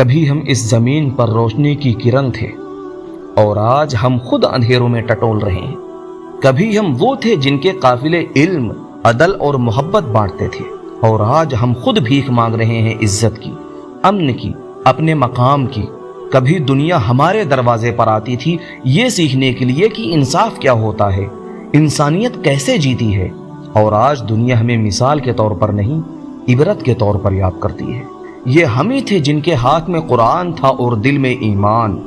کبھی ہم اس زمین پر روشنی کی کرن تھے اور آج ہم خود اندھیروں میں ٹٹول رہے ہیں۔ کبھی ہم وہ تھے جن کے قافلے علم، عدل اور محبت بانٹتے تھے، اور آج ہم خود بھیک مانگ رہے ہیں عزت کی، امن کی، اپنے مقام کی۔ کبھی دنیا ہمارے دروازے پر آتی تھی یہ سیکھنے کے لیے کہ انصاف کیا ہوتا ہے، انسانیت کیسے جیتی ہے، اور آج دنیا ہمیں مثال کے طور پر نہیں، عبرت کے طور پر یاد کرتی ہے۔ یہ ہم ہی تھے جن کے ہاتھ میں قرآن تھا اور دل میں ایمان،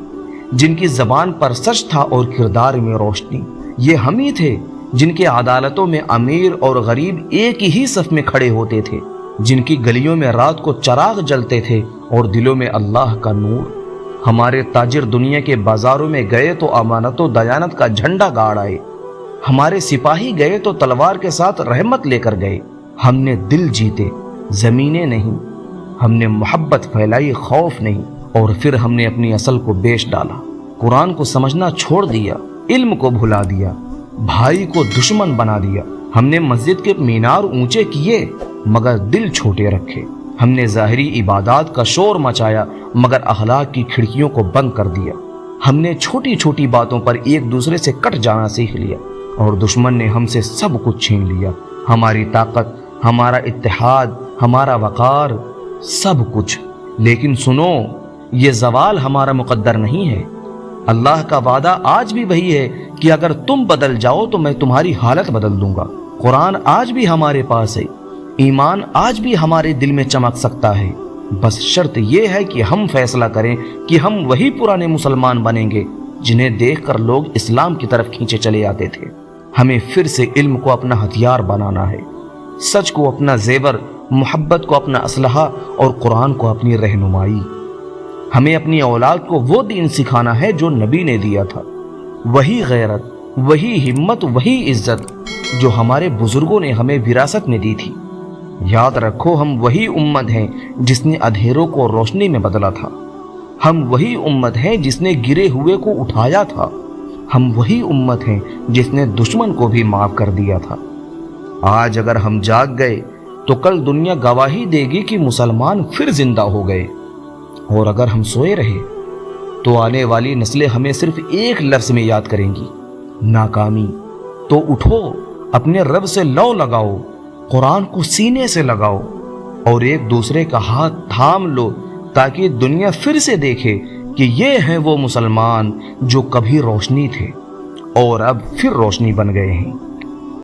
جن کی زبان پر سچ تھا اور کردار میں روشنی۔ یہ ہم ہی تھے جن کے عدالتوں میں امیر اور غریب ایک ہی صف میں کھڑے ہوتے تھے، جن کی گلیوں میں رات کو چراغ جلتے تھے اور دلوں میں اللہ کا نور۔ ہمارے تاجر دنیا کے بازاروں میں گئے تو امانت و دیانت کا جھنڈا گاڑ آئے، ہمارے سپاہی گئے تو تلوار کے ساتھ رحمت لے کر گئے۔ ہم نے دل جیتے، زمینیں نہیں، ہم نے محبت پھیلائی، خوف نہیں، اور پھر ہم نے اپنی اصل کو بیچ ڈالا، قرآن کو سمجھنا چھوڑ دیا، علم کو بھلا دیا، بھائی کو دشمن بنا دیا۔ ہم نے مسجد کے مینار اونچے کیے مگر دل چھوٹے رکھے، ہم نے ظاہری عبادات کا شور مچایا مگر اخلاق کی کھڑکیوں کو بند کر دیا۔ ہم نے چھوٹی چھوٹی باتوں پر ایک دوسرے سے کٹ جانا سیکھ لیا اور دشمن نے ہم سے سب کچھ چھین لیا، ہماری طاقت، ہمارا اتحاد، ہمارا وقار، سب کچھ۔ لیکن سنو، یہ زوال ہمارا مقدر نہیں ہے۔ اللہ کا وعدہ آج بھی وہی ہے کہ اگر تم بدل جاؤ تو میں تمہاری حالت بدل دوں گا۔ قرآن آج بھی ہمارے پاس ہے، ایمان آج بھی ہمارے دل میں چمک سکتا ہے، بس شرط یہ ہے کہ ہم فیصلہ کریں کہ ہم وہی پرانے مسلمان بنیں گے جنہیں دیکھ کر لوگ اسلام کی طرف کھینچے چلے آتے تھے۔ ہمیں پھر سے علم کو اپنا ہتھیار بنانا ہے، سچ کو اپنا زیور، محبت کو اپنا اسلحہ اور قرآن کو اپنی رہنمائی۔ ہمیں اپنی اولاد کو وہ دین سکھانا ہے جو نبی نے دیا تھا، وہی غیرت، وہی ہمت، وہی عزت جو ہمارے بزرگوں نے ہمیں وراثت میں دی تھی۔ یاد رکھو، ہم وہی امت ہیں جس نے اندھیروں کو روشنی میں بدلا تھا، ہم وہی امت ہیں جس نے گرے ہوئے کو اٹھایا تھا، ہم وہی امت ہیں جس نے دشمن کو بھی معاف کر دیا تھا۔ آج اگر ہم جاگ گئے تو کل دنیا گواہی دے گی کہ مسلمان پھر زندہ ہو گئے، اور اگر ہم سوئے رہے تو آنے والی نسلیں ہمیں صرف ایک لفظ میں یاد کریں گی، ناکامی۔ تو اٹھو، اپنے رب سے لو لگاؤ، قرآن کو سینے سے لگاؤ اور ایک دوسرے کا ہاتھ تھام لو تاکہ دنیا پھر سے دیکھے کہ یہ ہیں وہ مسلمان جو کبھی روشنی تھے اور اب پھر روشنی بن گئے ہیں۔